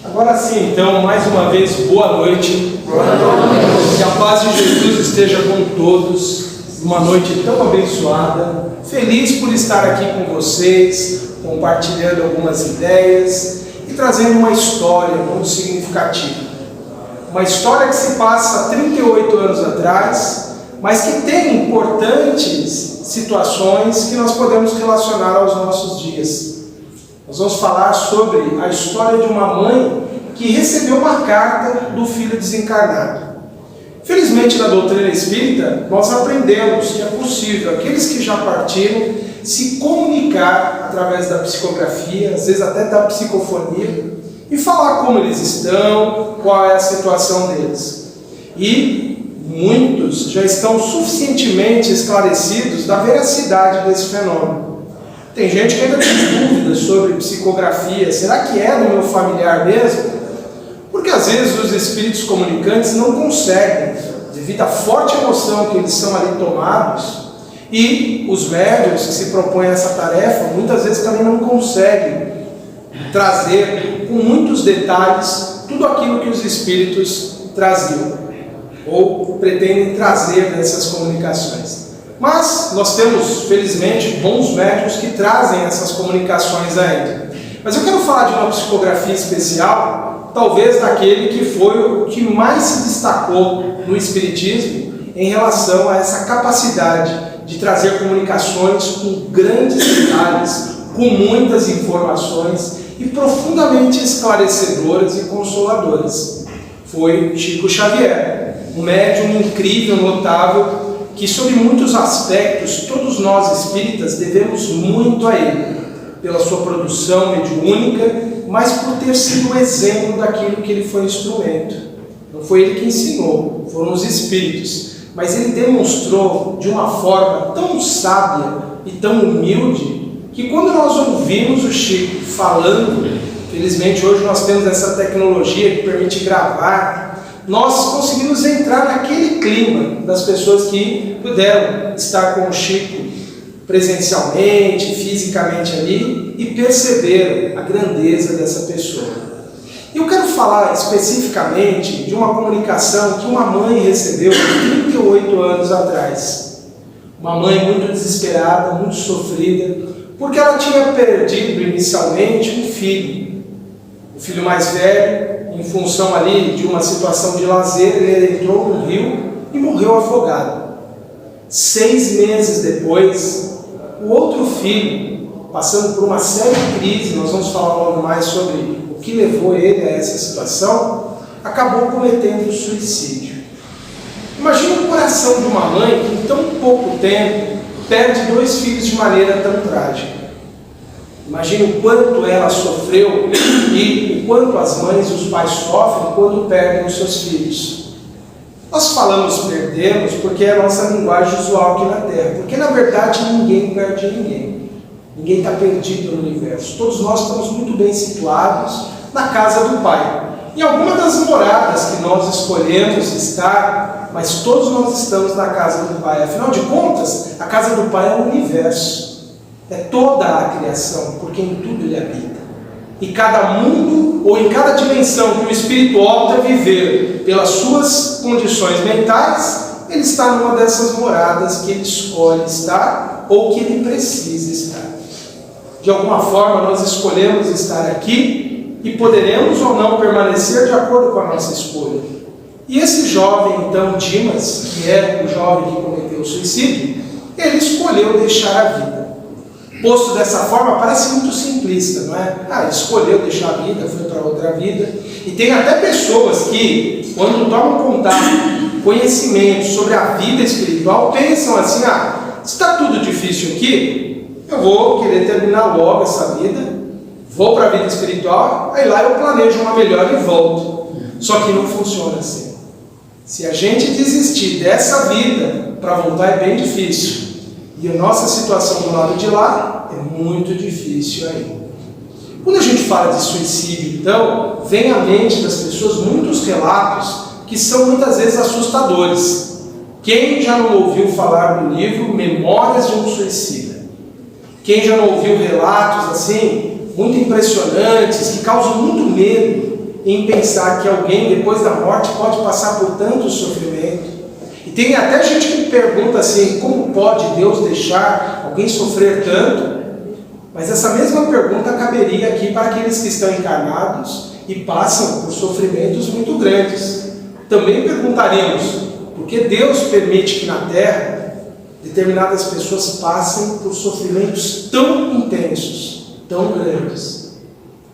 Agora sim, então, mais uma vez, boa noite. Boa noite. Que a paz de Jesus esteja com todos. Uma noite tão abençoada. Feliz por estar aqui com vocês, compartilhando algumas ideias e trazendo uma história muito significativa. Uma história que se passa há 38 anos atrás, mas que tem importantes situações que nós podemos relacionar aos nossos dias. Nós vamos falar sobre a história de uma mãe que recebeu uma carta do filho desencarnado. Felizmente, na doutrina espírita, nós aprendemos que é possível aqueles que já partiram se comunicar através da psicografia, às vezes até da psicofonia, e falar como eles estão, qual é a situação deles. E muitos já estão suficientemente esclarecidos da veracidade desse fenômeno. Tem gente que ainda tem dúvidas sobre psicografia. Será que é do meu familiar mesmo? Porque às vezes os espíritos comunicantes não conseguem, devido à forte emoção que eles são ali tomados, e os médiuns que se propõem essa tarefa, muitas vezes também não conseguem trazer com muitos detalhes tudo aquilo que os espíritos traziam, ou pretendem trazer nessas comunicações. Mas nós temos, felizmente, bons médicos que trazem essas comunicações ainda. Mas eu quero falar de uma psicografia especial, talvez daquele que foi o que mais se destacou no Espiritismo em relação a essa capacidade de trazer comunicações com grandes detalhes, com muitas informações e profundamente esclarecedoras e consoladoras. Foi Chico Xavier, um médium incrível, notável, que sob muitos aspectos, todos nós espíritas devemos muito a ele, pela sua produção mediúnica, mas por ter sido o exemplo daquilo que ele foi instrumento. Não foi ele que ensinou, foram os espíritos, mas ele demonstrou de uma forma tão sábia e tão humilde, que quando nós ouvimos o Chico falando, felizmente hoje nós temos essa tecnologia que permite gravar, nós conseguimos entrar naquele clima das pessoas que puderam estar com o Chico presencialmente, fisicamente ali, e perceberam a grandeza dessa pessoa. E eu quero falar especificamente de uma comunicação que uma mãe recebeu 38 anos atrás. Uma mãe muito desesperada, muito sofrida, porque ela tinha perdido inicialmente um filho. O filho mais velho, em função ali de uma situação de lazer, ele entrou no rio e morreu afogado. 6 meses depois, o outro filho, passando por uma séria crise, nós vamos falar logo mais sobre o que levou ele a essa situação, acabou cometendo suicídio. Imagina o coração de uma mãe que em tão pouco tempo perde 2 filhos de maneira tão trágica. Imagine o quanto ela sofreu e o quanto as mães e os pais sofrem quando perdem os seus filhos. Nós falamos perdemos porque é a nossa linguagem usual aqui na Terra. Porque na verdade ninguém perde ninguém. Ninguém está perdido no universo. Todos nós estamos muito bem situados na casa do Pai. Em alguma das moradas que nós escolhemos estar, mas todos nós estamos na casa do Pai. Afinal de contas, a casa do Pai é o universo. É toda a criação, porque em tudo ele habita. E cada mundo, ou em cada dimensão que o espírito opta viver pelas suas condições mentais, ele está numa dessas moradas que ele escolhe estar, ou que ele precisa estar. De alguma forma nós escolhemos estar aqui, e poderemos ou não permanecer de acordo com a nossa escolha. E esse jovem, então, Dimas, que é o jovem que cometeu o suicídio, ele escolheu deixar a vida. Posto dessa forma, parece muito simplista, não é? Ele escolheu deixar a vida, foi para outra vida. E tem até pessoas que, quando tomam contato, conhecimento sobre a vida espiritual, pensam assim, se está tudo difícil aqui, eu vou querer terminar logo essa vida, vou para a vida espiritual, aí lá eu planejo uma melhor e volto. Só que não funciona assim. Se a gente desistir dessa vida para voltar é bem difícil. E a nossa situação do lado de lá é muito difícil ainda. Quando a gente fala de suicídio, então, vem à mente das pessoas muitos relatos que são muitas vezes assustadores. Quem já não ouviu falar do livro Memórias de um Suicida? Quem já não ouviu relatos assim, muito impressionantes, que causam muito medo em pensar que alguém, depois da morte, pode passar por tanto sofrimento. E tem até gente que pergunta assim, como pode Deus deixar alguém sofrer tanto? Mas essa mesma pergunta caberia aqui para aqueles que estão encarnados e passam por sofrimentos muito grandes. Também perguntaremos, por que Deus permite que na Terra determinadas pessoas passem por sofrimentos tão intensos, tão grandes?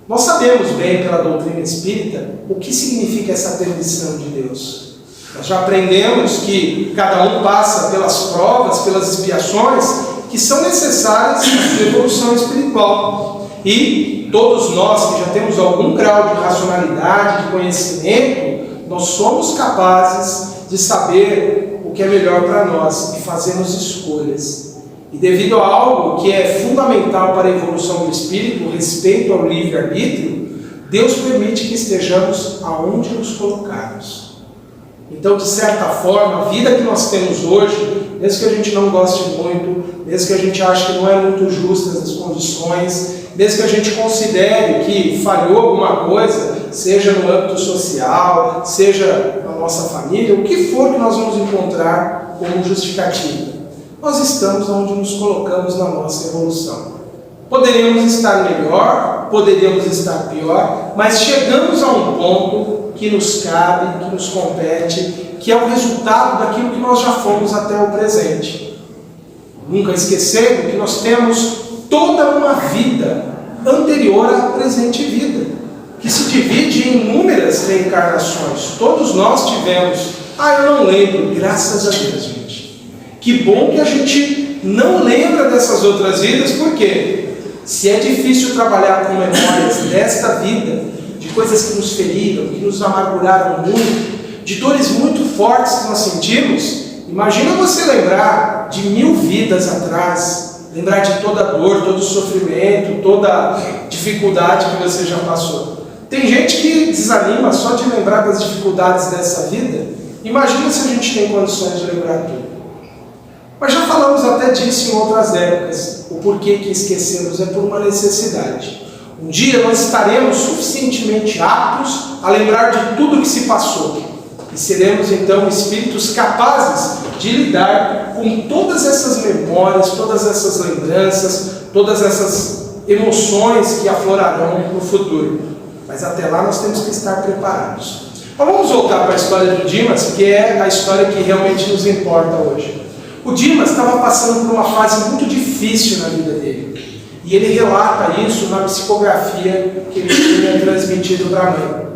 Nós sabemos bem pela doutrina espírita o que significa essa permissão de Deus. Nós já aprendemos que cada um passa pelas provas, pelas expiações que são necessárias para a evolução espiritual. E todos nós que já temos algum grau de racionalidade, de conhecimento, nós somos capazes de saber o que é melhor para nós e fazemos escolhas. E devido a algo que é fundamental para a evolução do espírito, o respeito ao livre-arbítrio, Deus permite que estejamos aonde nos colocarmos. Então, de certa forma, a vida que nós temos hoje, mesmo que a gente não goste muito, mesmo que a gente ache que não é muito justa as condições, mesmo que a gente considere que falhou alguma coisa, seja no âmbito social, seja na nossa família, o que for que nós vamos encontrar como justificativa, nós estamos onde nos colocamos na nossa evolução. Poderíamos estar melhor, poderíamos estar pior, mas chegamos a um ponto que nos cabe, que nos compete, que é o resultado daquilo que nós já fomos até o presente. Nunca esquecendo que nós temos toda uma vida anterior à presente vida, que se divide em inúmeras reencarnações. Todos nós tivemos. Eu não lembro, graças a Deus, gente. Que bom que a gente não lembra dessas outras vidas, porque se é difícil trabalhar com memórias desta vida, de coisas que nos feriram, que nos amarguraram muito, de dores muito fortes que nós sentimos, imagina você lembrar de 1000 vidas atrás, lembrar de toda a dor, todo o sofrimento, toda a dificuldade que você já passou. Tem gente que desanima só de lembrar das dificuldades dessa vida. Imagina se a gente tem condições de lembrar tudo. Mas já falamos até disso em outras épocas. O porquê que esquecemos é por uma necessidade. Um dia nós estaremos suficientemente aptos a lembrar de tudo que se passou. E seremos então espíritos capazes de lidar com todas essas memórias, todas essas lembranças, todas essas emoções que aflorarão no futuro. Mas até lá nós temos que estar preparados. Mas vamos voltar para a história do Dimas, que é a história que realmente nos importa hoje. O Dimas estava passando por uma fase muito difícil na vida dele. E ele relata isso na psicografia que ele tinha transmitido para a mãe.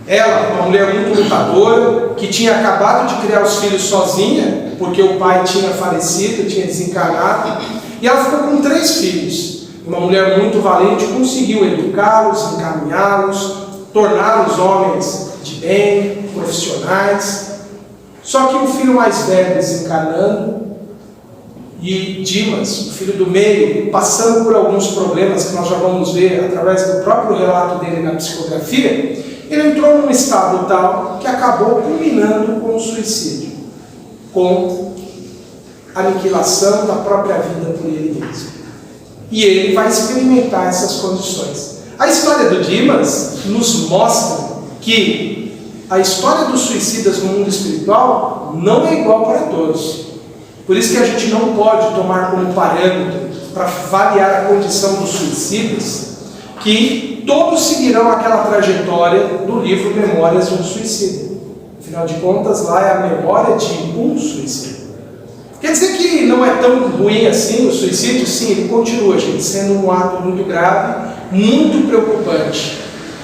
Ela, uma mulher muito lutadora, que tinha acabado de criar os filhos sozinha, porque o pai tinha falecido, tinha desencarnado, e ela ficou com 3 filhos. Uma mulher muito valente conseguiu educá-los, encaminhá-los, torná-los homens de bem, profissionais. Só que o filho mais velho desencarnando, e Dimas, o filho do meio, passando por alguns problemas que nós já vamos ver através do próprio relato dele na psicografia, ele entrou num estado tal que acabou culminando com o suicídio, com a aniquilação da própria vida por ele mesmo. E ele vai experimentar essas condições. A história do Dimas nos mostra que a história dos suicidas no mundo espiritual não é igual para todos. Por isso que a gente não pode tomar como parâmetro para avaliar a condição dos suicidas que todos seguirão aquela trajetória do livro Memórias de um Suicida. Afinal de contas, lá é a memória de um suicida. Quer dizer que não é tão ruim assim o suicídio? Sim, ele continua, gente, sendo um ato muito grave, muito preocupante.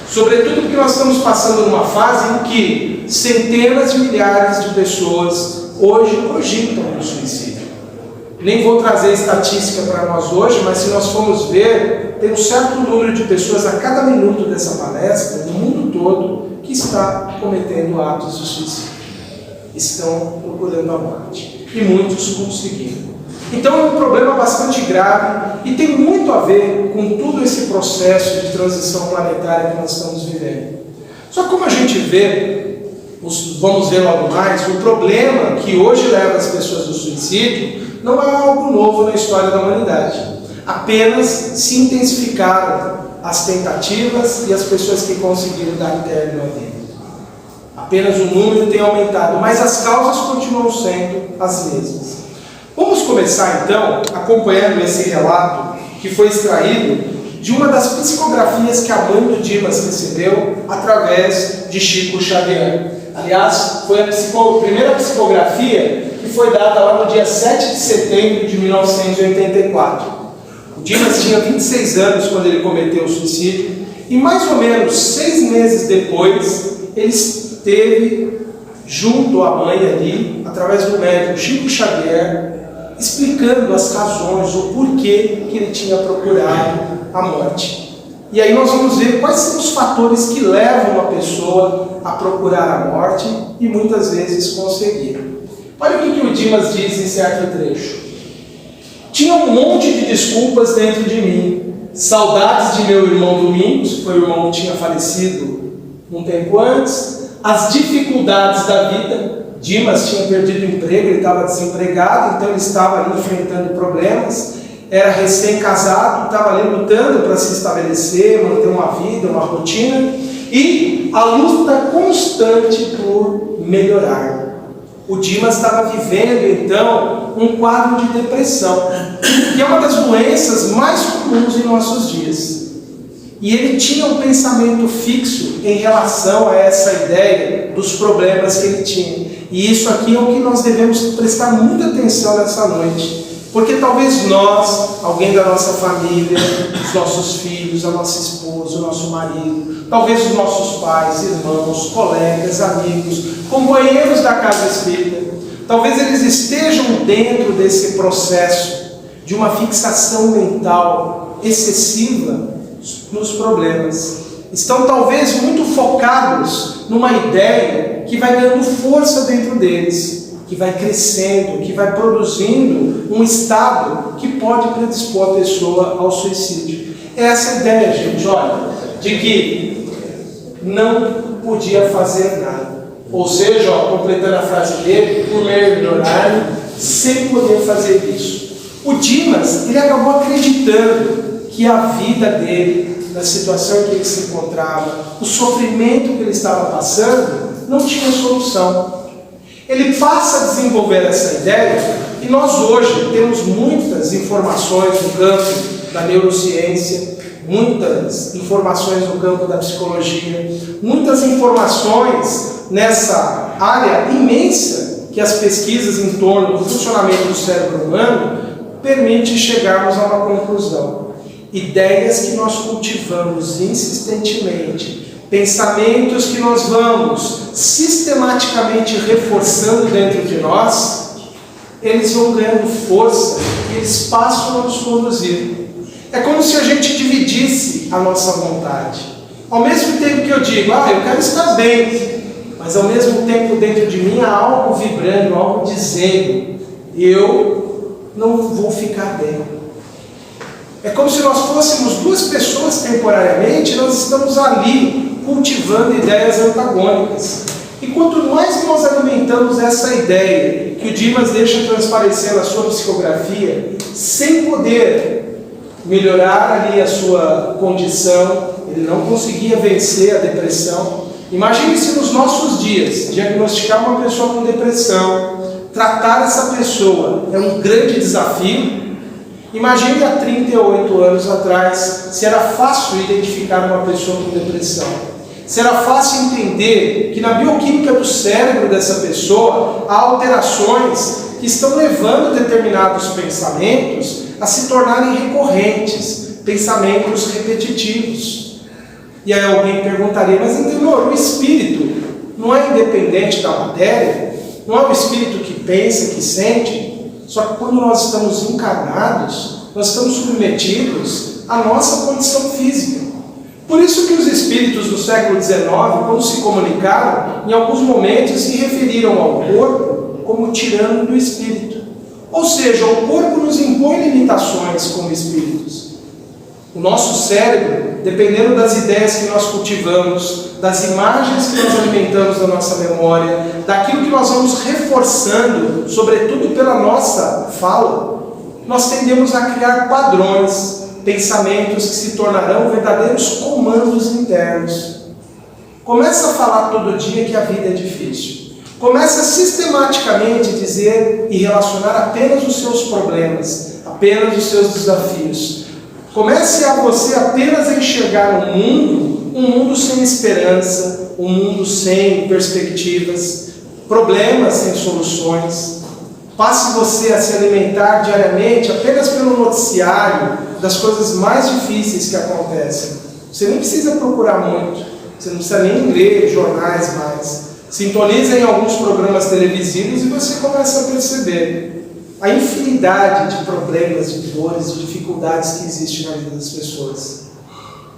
Sobretudo porque nós estamos passando numa fase em que centenas de milhares de pessoas hoje cogitam o suicídio. Nem vou trazer estatística para nós hoje, mas se nós formos ver, tem um certo número de pessoas a cada minuto dessa palestra, no mundo todo, que está cometendo atos de suicídio. Estão procurando a morte. E muitos conseguindo. Então é um problema bastante grave e tem muito a ver com todo esse processo de transição planetária que nós estamos vivendo. Só que como a gente vê, vamos ver logo mais, o problema que hoje leva as pessoas ao suicídio não é algo novo na história da humanidade. Apenas se intensificaram as tentativas e as pessoas que conseguiram dar término à vida. Apenas o número tem aumentado, mas as causas continuam sendo as mesmas. Vamos começar então acompanhando esse relato que foi extraído de uma das psicografias que a mãe do Dimas recebeu através de Chico Xavier. Aliás, foi a primeira psicografia que foi dada lá no dia 7 de setembro de 1984. O Dimas tinha 26 anos quando ele cometeu o suicídio e mais ou menos 6 meses depois ele esteve junto à mãe ali, através do médico Chico Xavier, explicando as razões, o porquê que ele tinha procurado a morte. E aí nós vamos ver quais são os fatores que levam uma pessoa a procurar a morte e muitas vezes conseguir. Olha o que o Dimas diz em certo trecho. Tinha um monte de desculpas dentro de mim. Saudades de meu irmão Domingos, foi o irmão que tinha falecido um tempo antes. As dificuldades da vida. Dimas tinha perdido o emprego, ele estava desempregado, então ele estava ali enfrentando problemas. Era recém-casado, estava ali lutando para se estabelecer, manter uma vida, uma rotina. E a luta constante por melhorar. O Dimas estava vivendo, então, um quadro de depressão, que é uma das doenças mais comuns em nossos dias. E ele tinha um pensamento fixo em relação a essa ideia dos problemas que ele tinha. E isso aqui é o que nós devemos prestar muita atenção nessa noite. Porque talvez nós, alguém da nossa família, os nossos filhos, a nossa esposa, o nosso marido, talvez os nossos pais, irmãos, colegas, amigos, companheiros da casa espírita, talvez eles estejam dentro desse processo de uma fixação mental excessiva nos problemas. Estão talvez muito focados numa ideia que vai ganhando força dentro deles, que vai crescendo, que vai produzindo um estado que pode predispor a pessoa ao suicídio. É essa ideia, gente, olha, de que não podia fazer nada. Ou seja, ó, completando a frase dele, por melhorar, sem poder fazer isso. O Dimas, ele acabou acreditando que a vida dele, na situação em que ele se encontrava, o sofrimento que ele estava passando, não tinha solução. Ele passa a desenvolver essa ideia e nós hoje temos muitas informações no campo da neurociência, muitas informações no campo da psicologia, muitas informações nessa área imensa que as pesquisas em torno do funcionamento do cérebro humano permitem chegarmos a uma conclusão. Ideias que nós cultivamos insistentemente, pensamentos que nós vamos sistematicamente reforçando dentro de nós, eles vão ganhando força e eles passam a nos conduzir. É como se a gente dividisse a nossa vontade. Ao mesmo tempo que eu digo, eu quero estar bem, mas ao mesmo tempo dentro de mim há algo vibrando, algo dizendo, eu não vou ficar bem. É como se nós fôssemos duas pessoas temporariamente, nós estamos ali cultivando ideias antagônicas. E quanto mais nós alimentamos essa ideia, que o Dimas deixa transparecer na sua psicografia, sem poder melhorar ali a sua condição, ele não conseguia vencer a depressão. Imagine se nos nossos dias, diagnosticar uma pessoa com depressão, tratar essa pessoa é um grande desafio. Imagine há 38 anos atrás, se era fácil identificar uma pessoa com depressão. Se era fácil entender que na bioquímica do cérebro dessa pessoa há alterações que estão levando determinados pensamentos a se tornarem recorrentes, pensamentos repetitivos. E aí alguém perguntaria, mas entendeu, o espírito não é independente da matéria? Não é o espírito que pensa, que sente? Só que quando nós estamos encarnados, nós estamos submetidos à nossa condição física. Por isso que os espíritos do século XIX, quando se comunicaram, em alguns momentos se referiram ao corpo como tirano do espírito. Ou seja, o corpo nos impõe limitações como espíritos. O nosso cérebro, dependendo das ideias que nós cultivamos, das imagens que nós alimentamos na nossa memória, daquilo que nós vamos reforçando, sobretudo pela nossa fala, nós tendemos a criar padrões. pensamentos que se tornarão verdadeiros comandos internos. Começa a falar todo dia que a vida é difícil. Começa a sistematicamente dizer e relacionar apenas os seus problemas, apenas os seus desafios. Comece a você apenas a enxergar um mundo sem esperança, um mundo sem perspectivas, problemas sem soluções. Passe você a se alimentar diariamente apenas pelo noticiário das coisas mais difíceis que acontecem. Você nem precisa procurar muito, você não precisa nem ler jornais mais. Sintoniza em alguns programas televisivos e você começa a perceber a infinidade de problemas, de dores, de dificuldades que existem na vida das pessoas.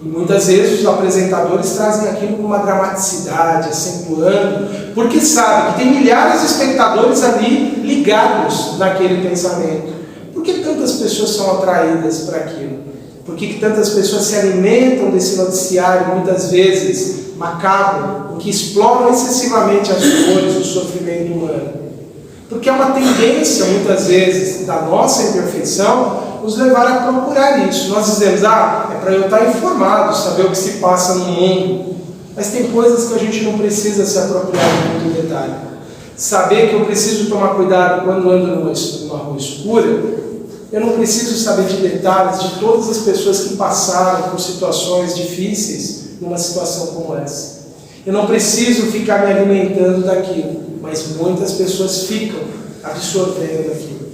E muitas vezes os apresentadores trazem aquilo com uma dramaticidade, acentuando, porque sabem que tem milhares de espectadores ali ligados naquele pensamento. Por que tantas pessoas são atraídas para aquilo? Por que tantas pessoas se alimentam desse noticiário, muitas vezes macabro, em que exploram excessivamente as dores, o sofrimento humano? Porque é uma tendência, muitas vezes, da nossa imperfeição, nos levar a procurar isso. Nós dizemos, é para eu estar informado, saber o que se passa no mundo. Mas tem coisas que a gente não precisa se apropriar muito em detalhe. Saber que eu preciso tomar cuidado quando ando numa rua escura, eu não preciso saber de detalhes de todas as pessoas que passaram por situações difíceis numa situação como essa. Eu não preciso ficar me alimentando daquilo, mas muitas pessoas ficam absorvendo aquilo.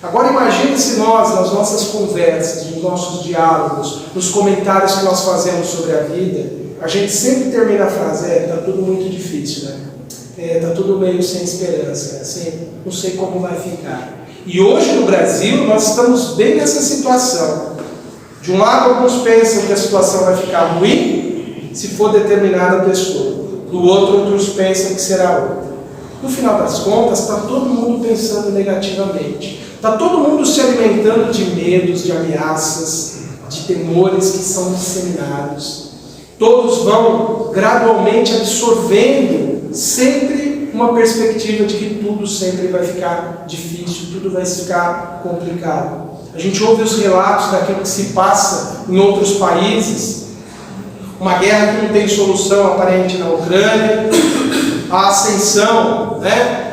Agora imagine se nós, nas nossas conversas, nos nossos diálogos, nos comentários que nós fazemos sobre a vida, a gente sempre termina a frase, está tudo muito difícil, né? Está tudo meio sem esperança, assim, não sei como vai ficar. E hoje no Brasil nós estamos bem nessa situação. De um lado alguns pensam que a situação vai ficar ruim se for determinada pessoa. Do outro, outros pensam que será outra. No final das contas, está todo mundo pensando negativamente. Está todo mundo se alimentando de medos, de ameaças, de temores que são disseminados. Todos vão gradualmente absorvendo sempre uma perspectiva de que tudo sempre vai ficar difícil, tudo vai ficar complicado. A gente ouve os relatos daquilo que se passa em outros países, uma guerra que não tem solução aparente na Ucrânia, a ascensão,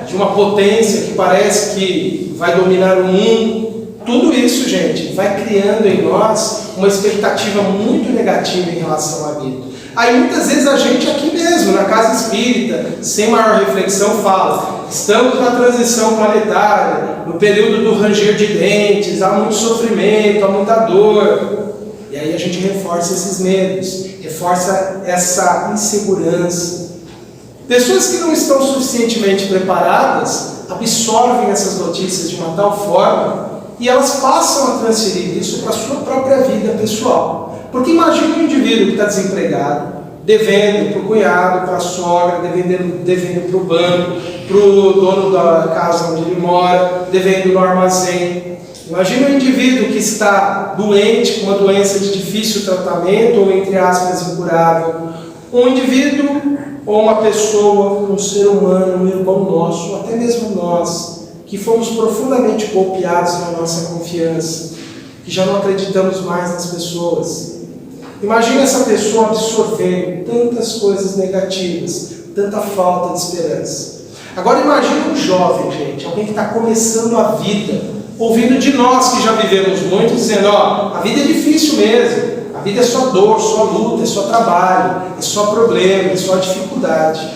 de uma potência que parece que vai dominar o mundo. Tudo isso, gente, vai criando em nós uma expectativa muito negativa em relação à vida. Aí muitas vezes a gente aqui mesmo, na casa espírita, sem maior reflexão, fala: estamos na transição planetária, no período do ranger de dentes, há muito sofrimento, há muita dor. E aí a gente reforça esses medos, reforça essa insegurança. Pessoas que não estão suficientemente preparadas absorvem essas notícias de uma tal forma e elas passam a transferir isso para a sua própria vida pessoal. Porque imagina um indivíduo que está desempregado, devendo para o cunhado, para a sogra, devendo para o banco, para o dono da casa onde ele mora, devendo no armazém. Imagina um indivíduo que está doente, com uma doença de difícil tratamento, ou entre aspas, incurável. Um indivíduo ou uma pessoa, um ser humano, um irmão nosso, até mesmo nós, que fomos profundamente golpeados na nossa confiança, que já não acreditamos mais nas pessoas. Imagina essa pessoa absorvendo tantas coisas negativas, tanta falta de esperança. Agora imagina um jovem, gente, alguém que está começando a vida, ouvindo de nós que já vivemos muito, dizendo: a vida é difícil mesmo, a vida é só dor, só luta, é só trabalho, é só problema, é só dificuldade.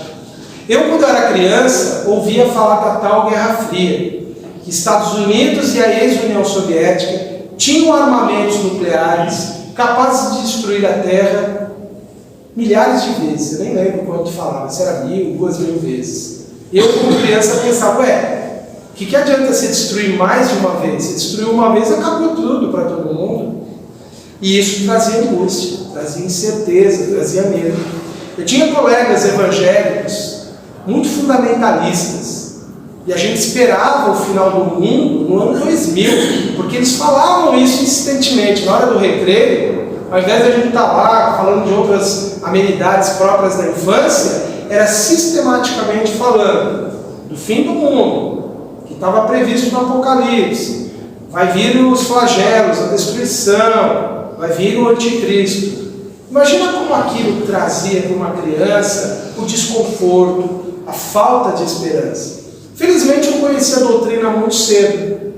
Eu, quando era criança, ouvia falar da tal Guerra Fria, que Estados Unidos e a ex-União Soviética tinham armamentos nucleares capazes de destruir a Terra milhares de vezes. Eu nem lembro quanto falava, se era 1.000, 2.000 vezes. Eu, como criança, pensava: o que adianta se destruir mais de uma vez? Se destruir uma vez, acabou tudo para todo mundo. E isso trazia angústia, trazia incerteza, trazia medo. Eu tinha colegas evangélicos muito fundamentalistas, e a gente esperava o final do mundo no ano 2000, porque eles falavam isso insistentemente. Na hora do recreio, ao invés de a gente estar lá falando de outras amenidades próprias da infância, era sistematicamente falando do fim do mundo, que estava previsto no Apocalipse. Vai vir os flagelos, a destruição. vai vir o anticristo. Imagina como aquilo trazia para uma criança o desconforto, a falta de esperança. Felizmente eu conheci a doutrina muito cedo.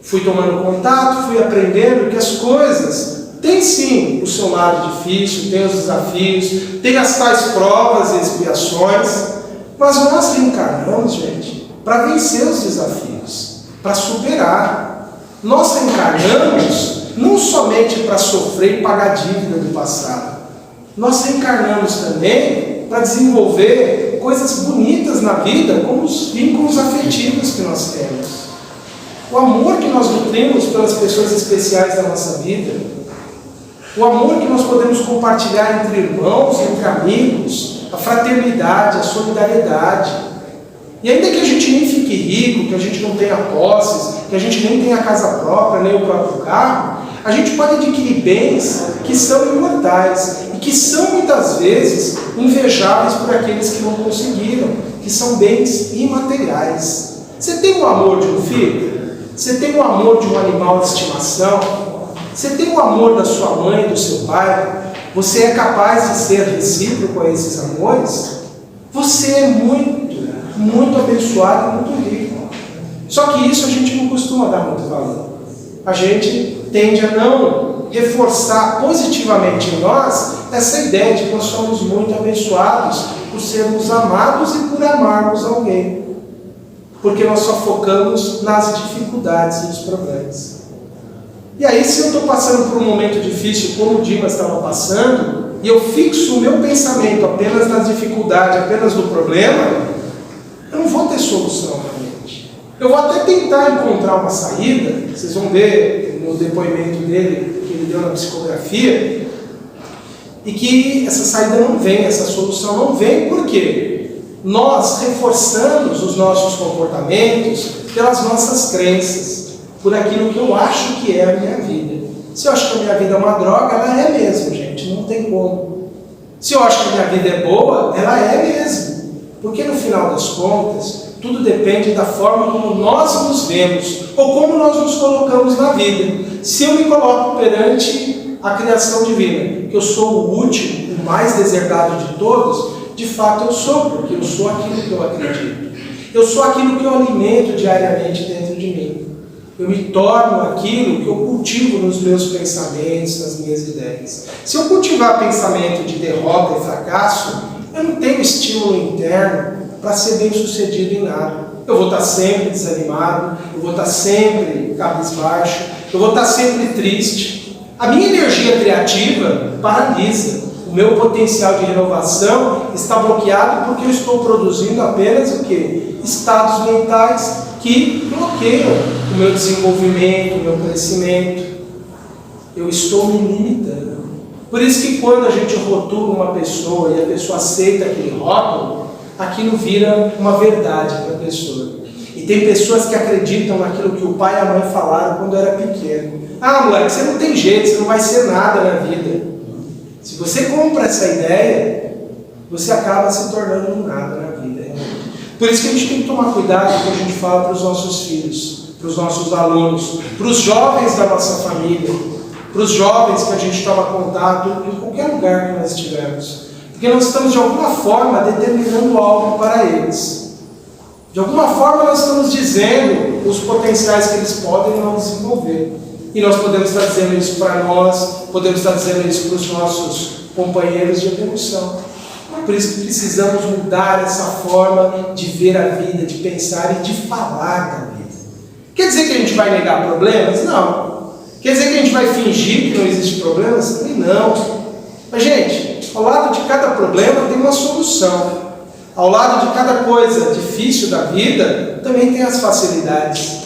Fui tomando contato, fui aprendendo que as coisas têm sim o seu lado difícil, tem os desafios, tem as tais provas e expiações, mas nós reencarnamos, gente, para vencer os desafios, para superar. Nós reencarnamos não somente para sofrer e pagar a dívida do passado, nós reencarnamos também para desenvolver coisas bonitas na vida, como os vínculos afetivos que nós temos. O amor que nós nutrimos pelas pessoas especiais da nossa vida, o amor que nós podemos compartilhar entre irmãos, entre amigos, a fraternidade, a solidariedade. E ainda que a gente nem fique rico, que a gente não tenha posses, que a gente nem tenha casa própria, nem o próprio carro, a gente pode adquirir bens que são imortais e que são muitas vezes invejáveis por aqueles que não conseguiram, que são bens imateriais. Você tem o amor de um filho? Você tem o amor de um animal de estimação? Você tem o amor da sua mãe e do seu pai? Você é capaz de ser recíproco a esses amores? Você é muito abençoado e muito rico. Só que isso a gente não costuma dar muito valor. A gente tende a não reforçar positivamente em nós essa ideia de que nós somos muito abençoados por sermos amados e por amarmos alguém. Porque nós só focamos nas dificuldades e nos problemas. E aí, se eu estou passando por um momento difícil, como o Dimas estava passando, e eu fixo o meu pensamento apenas nas dificuldades, apenas no problema, eu não vou ter solução realmente. Eu vou até tentar encontrar uma saída, vocês vão ver no depoimento dele, que ele deu na psicografia, e que essa saída não vem, essa solução não vem, por quê? Nós reforçamos os nossos comportamentos pelas nossas crenças, por aquilo que eu acho que é a minha vida. Se eu acho que a minha vida é uma droga, ela é mesmo, gente, não tem como. Se eu acho que a minha vida é boa, ela é mesmo. Porque no final das contas, tudo depende da forma como nós nos vemos, ou como nós nos colocamos na vida. Se eu me coloco perante a criação divina, que eu sou o último, o mais deserdado de todos, de fato eu sou, porque eu sou aquilo que eu acredito. Eu sou aquilo que eu alimento diariamente dentro de mim. Eu me torno aquilo que eu cultivo nos meus pensamentos, nas minhas ideias. Se eu cultivar pensamento de derrota e fracasso, eu não tenho estímulo interno para ser bem sucedido em nada. Eu vou estar sempre desanimado, eu vou estar sempre cabisbaixo, eu vou estar sempre triste. A minha energia criativa paralisa. O meu potencial de renovação está bloqueado porque eu estou produzindo apenas o quê? Estados mentais que bloqueiam o meu desenvolvimento, o meu crescimento. Eu estou me limitando. Por isso que quando a gente rotula uma pessoa e a pessoa aceita aquele rótulo, aquilo vira uma verdade para a pessoa. E tem pessoas que acreditam naquilo que o pai e a mãe falaram quando era pequeno. Ah, moleque, você não tem jeito, você não vai ser nada na vida. Se você compra essa ideia, você acaba se tornando um nada na vida. Por isso que a gente tem que tomar cuidado quando a gente fala para os nossos filhos, para os nossos alunos, para os jovens da nossa família, para os jovens que a gente toma contato em qualquer lugar que nós estivermos. Porque nós estamos de alguma forma determinando algo para eles. De alguma forma nós estamos dizendo os potenciais que eles podem não desenvolver. E nós podemos estar dizendo isso para nós, podemos estar dizendo isso para os nossos companheiros de evolução. Por isso que precisamos mudar essa forma de ver a vida, de pensar e de falar da vida. Quer dizer que a gente vai negar problemas? Não. Quer dizer que a gente vai fingir que não existe problemas? Também não. Mas, gente, ao lado de cada problema tem uma solução. Ao lado de cada coisa difícil da vida, também tem as facilidades.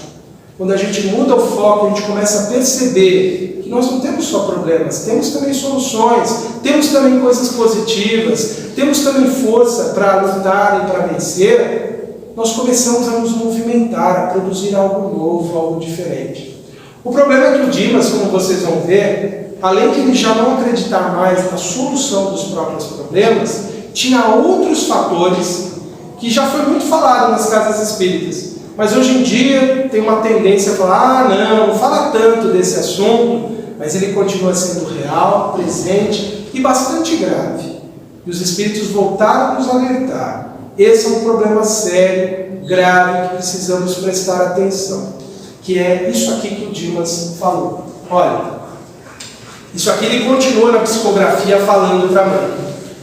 Quando a gente muda o foco, a gente começa a perceber que nós não temos só problemas, temos também soluções, temos também coisas positivas, temos também força para lutar e para vencer, nós começamos a nos movimentar, a produzir algo novo, algo diferente. O problema é que o Dimas, como vocês vão ver, além de ele já não acreditar mais na solução dos próprios problemas, tinha outros fatores que já foi muito falado nas casas espíritas. Mas hoje em dia tem uma tendência a falar, não fala tanto desse assunto, mas ele continua sendo real, presente e bastante grave. E os Espíritos voltaram a nos alertar. Esse é um problema sério, grave, que precisamos prestar atenção. Que é isso aqui que o Dimas falou. Olha, isso aqui ele continua na psicografia falando para a mãe.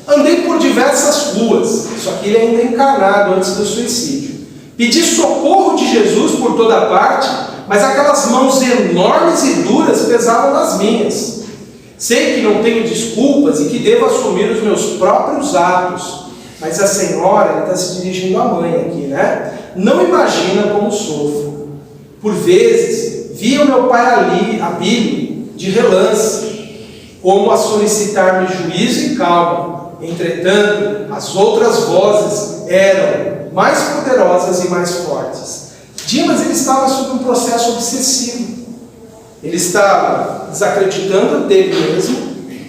Andei por diversas ruas, isso aqui ele ainda é encarnado antes do suicídio. Pedi socorro de Jesus por toda parte, mas aquelas mãos enormes e duras pesavam nas minhas. Sei que não tenho desculpas e que devo assumir os meus próprios atos. Mas a senhora, ele está se dirigindo à mãe aqui, né? Não imagina como sofro. Por vezes, via o meu pai ali, Abílio, de relance, como a solicitar-me juízo e calma. Entretanto, as outras vozes eram mais poderosas e mais fortes. Dimas ele estava sob um processo obsessivo. Ele estava desacreditando dele mesmo,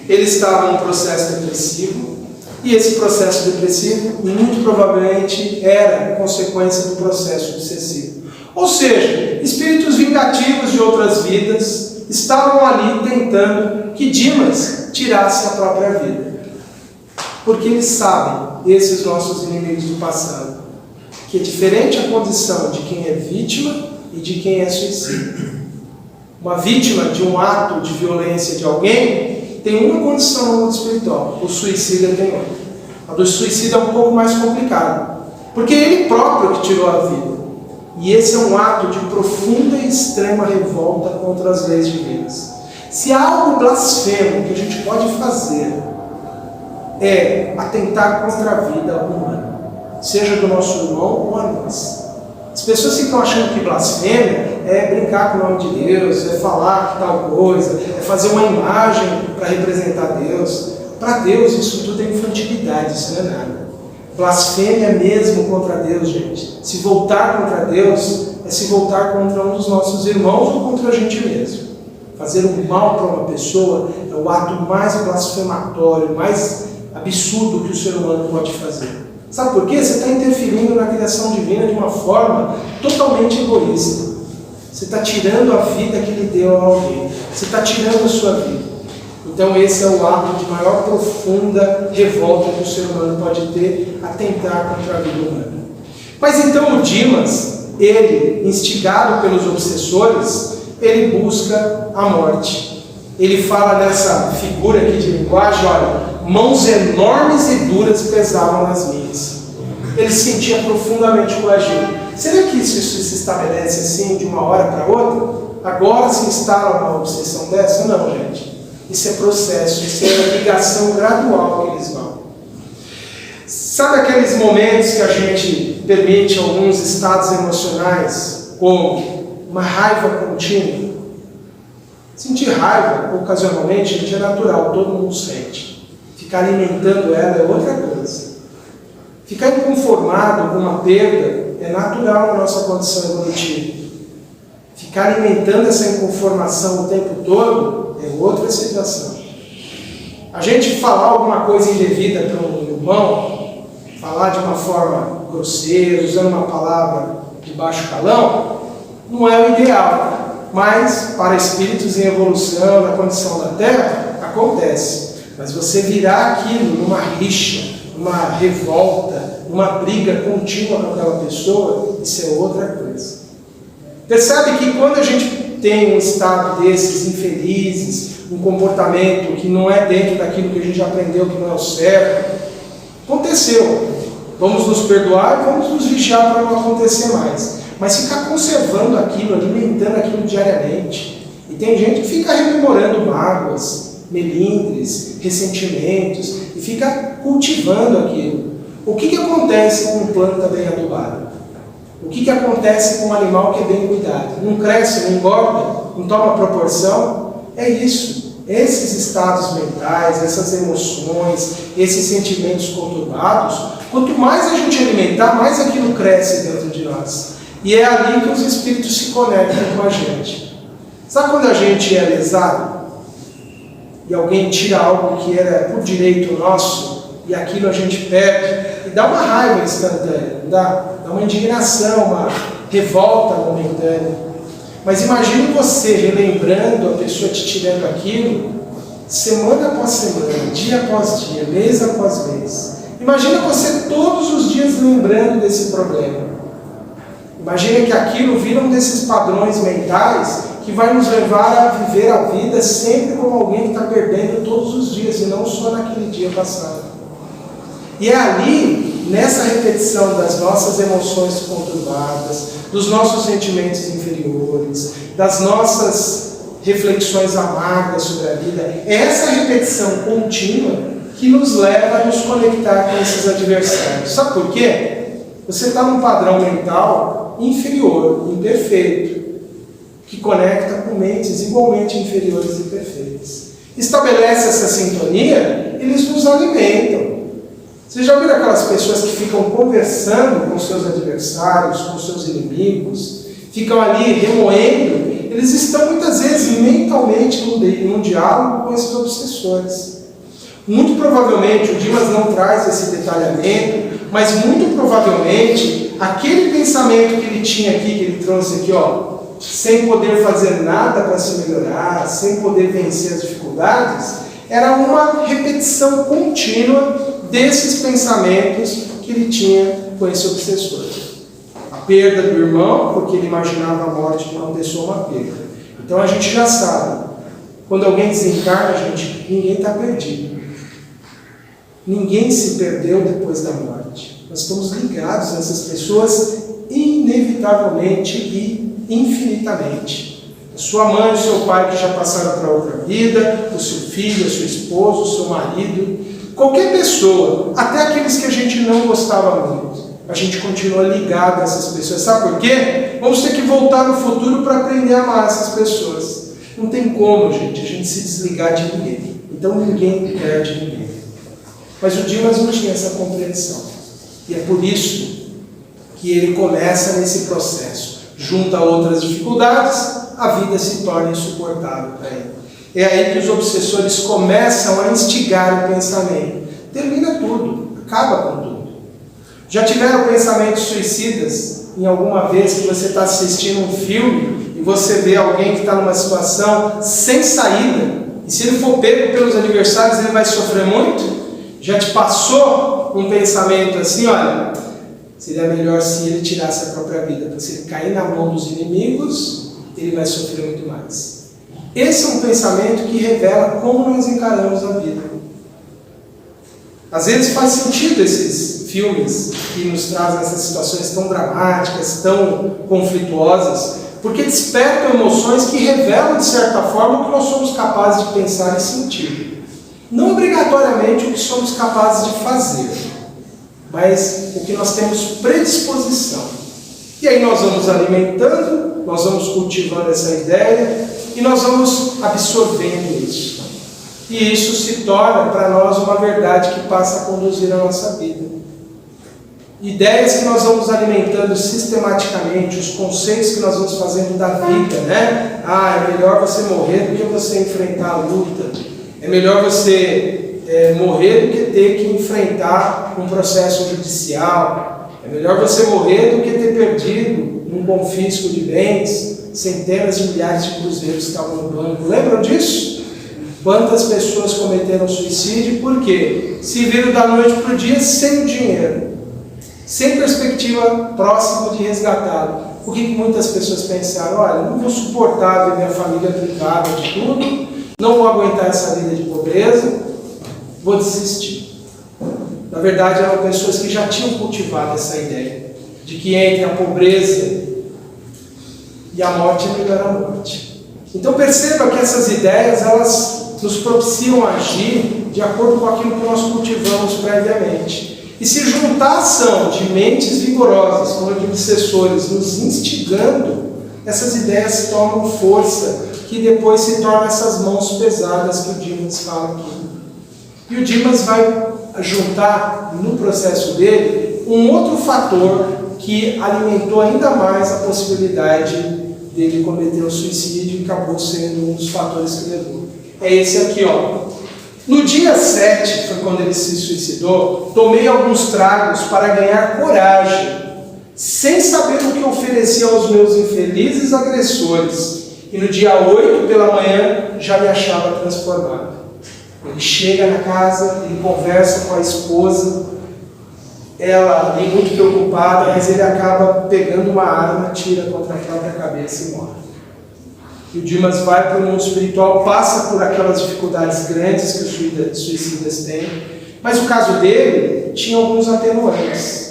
ele estava em um processo depressivo, e esse processo depressivo, muito provavelmente, era consequência do processo obsessivo. Ou seja, espíritos vingativos de outras vidas estavam ali tentando que Dimas tirasse a própria vida. Porque eles sabem, esses nossos inimigos do passado, que é diferente a condição de quem é vítima e de quem é suicida. Uma vítima de um ato de violência de alguém tem uma condição no mundo espiritual, o suicida tem outra. A do suicida é um pouco mais complicado, porque é ele próprio que tirou a vida. E esse é um ato de profunda e extrema revolta contra as leis divinas. Se há algo blasfemo que a gente pode fazer, é atentar contra a vida humana, seja do nosso irmão ou a nós. As pessoas ficam achando que blasfêmia é brincar com o nome de Deus, é falar tal coisa, é fazer uma imagem para representar Deus. Para Deus isso tudo é infantilidade, isso não é nada. Blasfêmia mesmo contra Deus, gente. Se voltar contra Deus é se voltar contra um dos nossos irmãos ou contra a gente mesmo. Fazer o mal para uma pessoa é o ato mais blasfematório, mais absurdo que o ser humano pode fazer. Sabe por quê? Você está interferindo na criação divina de uma forma totalmente egoísta. Você está tirando a vida que ele deu a alguém. Você está tirando a sua vida. Então esse é o ato de maior profunda revolta que o ser humano pode ter, atentar contra a vida humana. Mas então o Dimas, ele, instigado pelos obsessores, ele busca a morte. Ele fala nessa figura aqui de linguagem, olha, mãos enormes e duras pesavam nas minhas. Ele se sentia profundamente coagido. Será que isso se estabelece assim de uma hora para outra? Agora se instala uma obsessão dessa? Não, gente. Isso é processo, isso é ligação gradual que eles vão. Sabe aqueles momentos que a gente permite alguns estados emocionais, como uma raiva contínua? Sentir raiva, ocasionalmente, gente, é natural, todo mundo sente. Ficar alimentando ela é outra coisa. Ficar inconformado com uma perda é natural na nossa condição evolutiva. Ficar alimentando essa inconformação o tempo todo é outra situação. A gente falar alguma coisa indevida para um irmão, falar de uma forma grosseira, usando uma palavra de baixo calão, não é o ideal. Mas, para espíritos em evolução, na condição da Terra, acontece. Mas você virar aquilo numa rixa, numa revolta, numa briga contínua com aquela pessoa, isso é outra coisa. Percebe que quando a gente tem um estado desses infelizes, um comportamento que não é dentro daquilo que a gente aprendeu que não é o certo, aconteceu. Vamos nos perdoar e vamos nos vigiar para não acontecer mais. Mas ficar conservando aquilo, alimentando aquilo diariamente. E tem gente que fica rememorando mágoas, melindres, ressentimentos, e fica cultivando aquilo. O que acontece com uma planta bem adubada? O que acontece com um animal que é bem cuidado? Não cresce, não engorda, não toma proporção? É isso. Esses estados mentais, essas emoções, esses sentimentos conturbados, quanto mais a gente alimentar, mais aquilo cresce dentro de nós. E é ali que os espíritos se conectam com a gente. Sabe quando a gente é lesado e alguém tira algo que era por direito nosso e aquilo a gente perde e dá uma raiva instantânea, dá uma indignação, uma revolta momentânea. Mas imagine você relembrando a pessoa te tirando aquilo, semana após semana, dia após dia, mês após mês. Imagina você todos os dias lembrando desse problema. Imagina que aquilo vira um desses padrões mentais que vai nos levar a viver a vida sempre como alguém que está perdendo todos os dias e não só naquele dia passado. E é ali, nessa repetição das nossas emoções conturbadas, dos nossos sentimentos inferiores, das nossas reflexões amargas sobre a vida, é essa repetição contínua que nos leva a nos conectar com esses adversários. Sabe por quê? Você está num padrão mental inferior, imperfeito, que conecta com mentes igualmente inferiores e perfeitas. Estabelece essa sintonia, eles nos alimentam. Você já viu aquelas pessoas que ficam conversando com seus adversários, com seus inimigos, ficam ali remoendo? Eles estão muitas vezes mentalmente num diálogo com esses obsessores. Muito provavelmente, o Dimas não traz esse detalhamento, mas muito provavelmente, aquele pensamento que ele tinha aqui, que ele trouxe aqui, sem poder fazer nada para se melhorar, sem poder vencer as dificuldades, era uma repetição contínua desses pensamentos que ele tinha com esse obsessor. A perda do irmão, porque ele imaginava a morte de uma pessoa uma perda. Então a gente já sabe, quando alguém desencarna, ninguém está perdido. Ninguém se perdeu depois da morte. Nós estamos ligados nessas pessoas inevitavelmente e infinitamente. Sua mãe e seu pai que já passaram para outra vida, o seu filho, a sua esposa, o seu marido, qualquer pessoa, até aqueles que a gente não gostava muito, a gente continua ligado a essas pessoas. Sabe por quê? Vamos ter que voltar no futuro para aprender a amar essas pessoas. Não tem como, gente, a gente se desligar de ninguém. Então ninguém perde ninguém. Mas o Dimas não tinha essa compreensão. E é por isso que ele começa nesse processo. Junto a outras dificuldades, a vida se torna insuportável para ele. É aí que os obsessores começam a instigar o pensamento. Termina tudo, acaba com tudo. Já tiveram pensamentos suicidas em alguma vez que você está assistindo um filme e você vê alguém que está numa situação sem saída, e se ele for pego pelos adversários ele vai sofrer muito? Já te passou um pensamento assim, olha, seria melhor se ele tirasse a própria vida, porque se ele cair na mão dos inimigos, ele vai sofrer muito mais. Esse é um pensamento que revela como nós encaramos a vida. Às vezes faz sentido esses filmes que nos trazem essas situações tão dramáticas, tão conflituosas, porque despertam emoções que revelam, de certa forma, o que nós somos capazes de pensar e sentir. Não obrigatoriamente o que somos capazes de fazer, mas o que nós temos predisposição. E aí nós vamos alimentando, nós vamos cultivando essa ideia e nós vamos absorvendo isso. E isso se torna para nós uma verdade que passa a conduzir a nossa vida. Ideias que nós vamos alimentando sistematicamente, os conceitos que nós vamos fazendo da vida, né? É melhor você morrer do que você enfrentar a luta. É melhor você morrer do que ter que enfrentar um processo judicial. É melhor você morrer do que ter perdido num confisco de bens centenas de milhares de cruzeiros que estavam no banco. Lembram disso? Quantas pessoas cometeram suicídio porque se viram da noite para o dia sem o dinheiro, sem perspectiva próxima de resgatá-lo. Por que muitas pessoas pensaram, olha, não vou suportar ver minha família privada de tudo, não vou aguentar essa vida de pobreza, vou desistir. Na verdade, eram pessoas que já tinham cultivado essa ideia de que entre a pobreza e a morte é melhor a morte. Então perceba que essas ideias, elas nos propiciam a agir de acordo com aquilo que nós cultivamos previamente. E se juntar a ação de mentes vigorosas, como de obsessores, nos instigando, essas ideias tomam força, que depois se tornam essas mãos pesadas que o Dimas fala aqui. E o Dimas vai juntar no processo dele um outro fator que alimentou ainda mais a possibilidade dele cometer o suicídio e acabou sendo um dos fatores que levou. É esse aqui, No dia 7, foi quando ele se suicidou, tomei alguns tragos para ganhar coragem. sem saber o que oferecer aos meus infelizes agressores. E no dia 8 pela manhã já me achava transformado. Ele chega na casa, ele conversa com a esposa, ela ali muito preocupada, mas ele acaba pegando uma arma, tira contra a própria cabeça e morre. E o Dimas vai para o mundo espiritual, passa por aquelas dificuldades grandes que os suicidas têm, mas o caso dele tinha alguns atenuantes.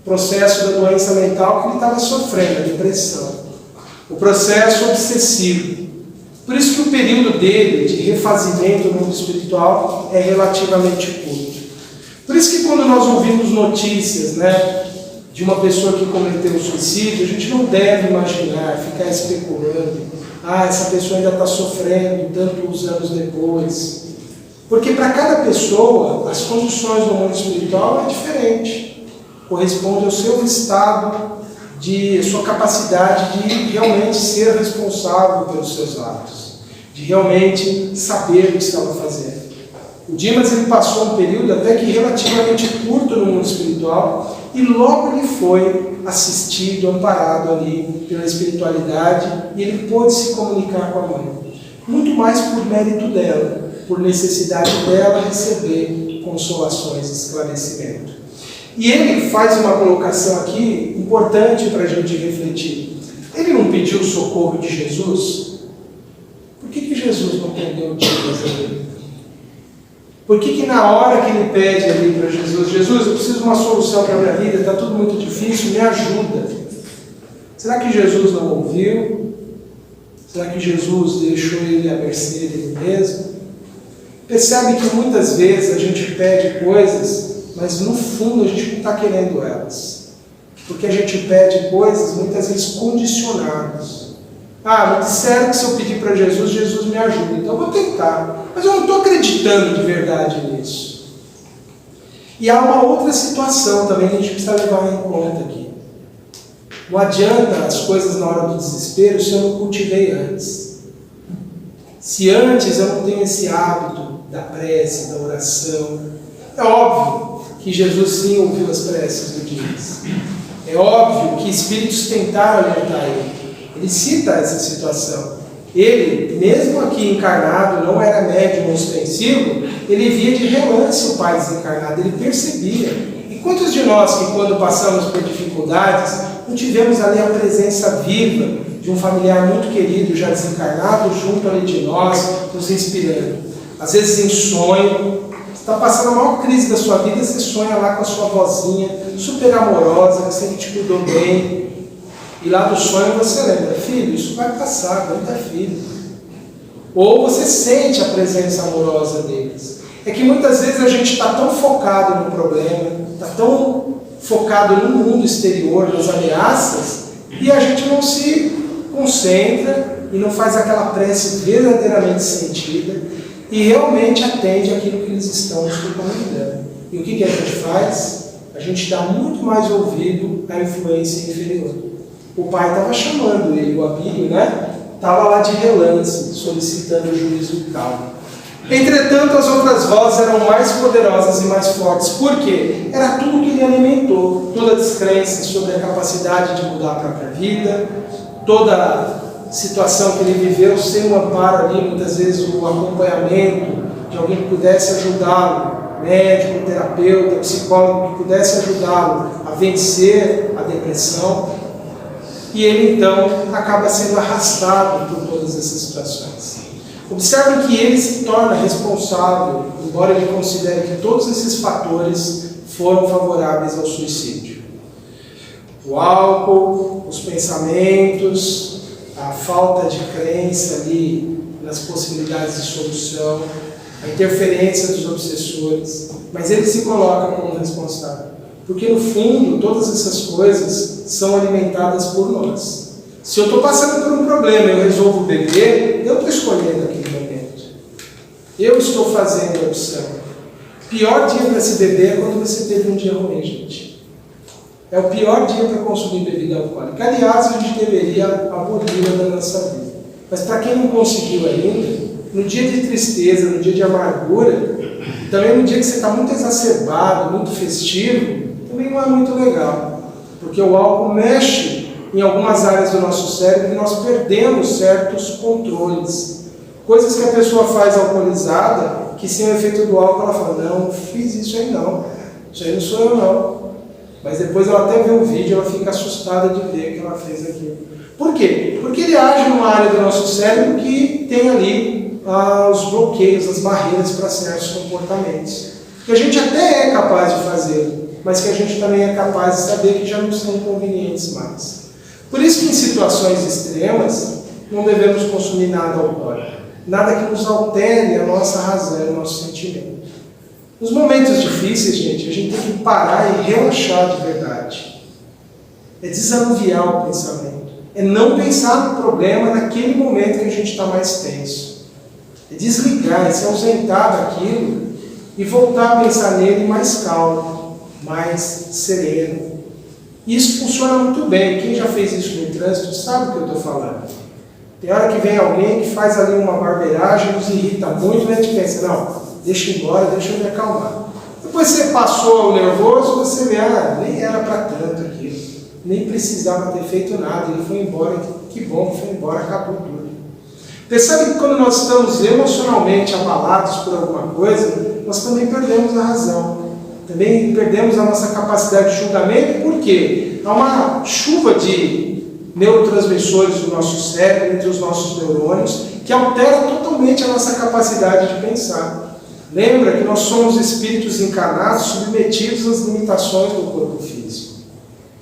O processo da doença mental que ele estava sofrendo, a depressão. O processo obsessivo. Por isso que o período dele de refazimento no mundo espiritual é relativamente curto. Por isso que quando nós ouvimos notícias, de uma pessoa que cometeu suicídio, a gente não deve imaginar, ficar especulando, essa pessoa ainda está sofrendo tantos anos depois. Porque para cada pessoa, as condições do mundo espiritual é diferente. Corresponde ao seu estado, sua capacidade de realmente ser responsável pelos seus atos, de realmente saber o que estava fazendo. O Dimas ele passou um período até que relativamente curto no mundo espiritual e logo ele foi assistido, amparado ali pela espiritualidade e ele pôde se comunicar com a mãe. Muito mais por mérito dela, por necessidade dela receber consolações e esclarecimento. E ele faz uma colocação aqui importante para a gente refletir. Ele não pediu o socorro de Jesus? Por que Jesus não atendeu o Dimas ali? Por que na hora que ele pede ali para Jesus, eu preciso de uma solução para a minha vida, está tudo muito difícil, me ajuda. Será que Jesus não ouviu? Será que Jesus deixou ele à mercê dele mesmo? Percebe que muitas vezes a gente pede coisas, mas no fundo a gente não está querendo elas. Porque a gente pede coisas muitas vezes condicionadas. Me disseram que se eu pedir para Jesus, Jesus me ajuda. Então eu vou tentar. Mas eu não estou acreditando de verdade nisso. E há uma outra situação também que a gente precisa levar em conta aqui. Não adianta as coisas na hora do desespero se eu não cultivei antes. Se antes eu não tenho esse hábito da prece, da oração, é óbvio que Jesus sim ouviu as preces do Dimas. É óbvio que espíritos tentaram alertar ele. Ele cita essa situação. Ele, mesmo aqui encarnado, não era médium ostensivo, ele via de relance o pai desencarnado, ele percebia. E quantos de nós que quando passamos por dificuldades, não tivemos ali a presença viva de um familiar muito querido, já desencarnado, junto ali de nós, nos inspirando? Às vezes em sonho, você está passando a maior crise da sua vida, você sonha lá com a sua vozinha, super amorosa, que sempre te cuidou bem. E lá do sonho você lembra, filho, isso vai passar, aguenta filho. Ou você sente a presença amorosa deles. É que muitas vezes a gente está tão focado no problema, está tão focado no mundo exterior, nas ameaças, e a gente não se concentra e não faz aquela prece verdadeiramente sentida e realmente atende aquilo que eles estão nos recomendando. E o que a gente faz? A gente dá muito mais ouvido à influência inferior. O pai estava chamando ele, o Abílio, estava lá de relance, solicitando o juízo calmo. Entretanto, as outras vozes eram mais poderosas e mais fortes. Por quê? Era tudo que ele alimentou. Toda a descrença sobre a capacidade de mudar a própria vida, toda a situação que ele viveu sem um amparo ali, muitas vezes o acompanhamento de alguém que pudesse ajudá-lo, médico, terapeuta, psicólogo, que pudesse ajudá-lo a vencer a depressão. E ele então acaba sendo arrastado por todas essas situações. Observem que ele se torna responsável, embora ele considere que todos esses fatores foram favoráveis ao suicídio. O álcool, os pensamentos, a falta de crença ali nas possibilidades de solução, a interferência dos obsessores, mas ele se coloca como responsável. Porque no fundo, todas essas coisas são alimentadas por nós. Se eu estou passando por um problema e eu resolvo beber, eu estou escolhendo aquele momento. Eu estou fazendo a opção. Pior dia para se beber é quando você teve um dia ruim, gente. É o pior dia para consumir bebida alcoólica. Aliás, a gente deveria abolir da nossa vida. Mas para quem não conseguiu ainda, no dia de tristeza, no dia de amargura, também no dia que você está muito exacerbado, muito festivo, também não é muito legal. Porque o álcool mexe em algumas áreas do nosso cérebro e nós perdemos certos controles. Coisas que a pessoa faz alcoolizada, que sem o efeito do álcool ela fala, não fiz isso aí não sou eu não. Mas depois ela até vê o vídeo e ela fica assustada de ver que ela fez aquilo. Por quê? Porque ele age numa área do nosso cérebro que tem ali os bloqueios, as barreiras para certos comportamentos. Que a gente até é capaz de fazer, mas que a gente também é capaz de saber que já não são convenientes mais. Por isso que em situações extremas não devemos consumir nada alcoólico. Nada que nos altere a nossa razão, o nosso sentimento. Nos momentos difíceis, gente, a gente tem que parar e relaxar de verdade. É desanuviar o pensamento. É não pensar no problema naquele momento que a gente está mais tenso. É desligar, é se ausentar daquilo e voltar a pensar nele mais calmo, mais sereno. E isso funciona muito bem. Quem já fez isso no trânsito sabe o que eu estou falando. Tem hora que vem alguém que faz ali uma barbeiragem, nos irrita muito, e a gente pensa, não, deixa eu ir embora, deixa eu me acalmar. Depois você passou o nervoso, você vê, nem era para tanto aquilo, nem precisava ter feito nada, ele foi embora, que bom que foi embora, acabou tudo. Percebe que quando nós estamos emocionalmente abalados por alguma coisa, nós também perdemos a razão, também perdemos a nossa capacidade de julgamento, por quê? Há uma chuva de neurotransmissores do nosso cérebro, entre os nossos neurônios, que altera totalmente a nossa capacidade de pensar. Lembra que nós somos espíritos encarnados submetidos às limitações do corpo físico.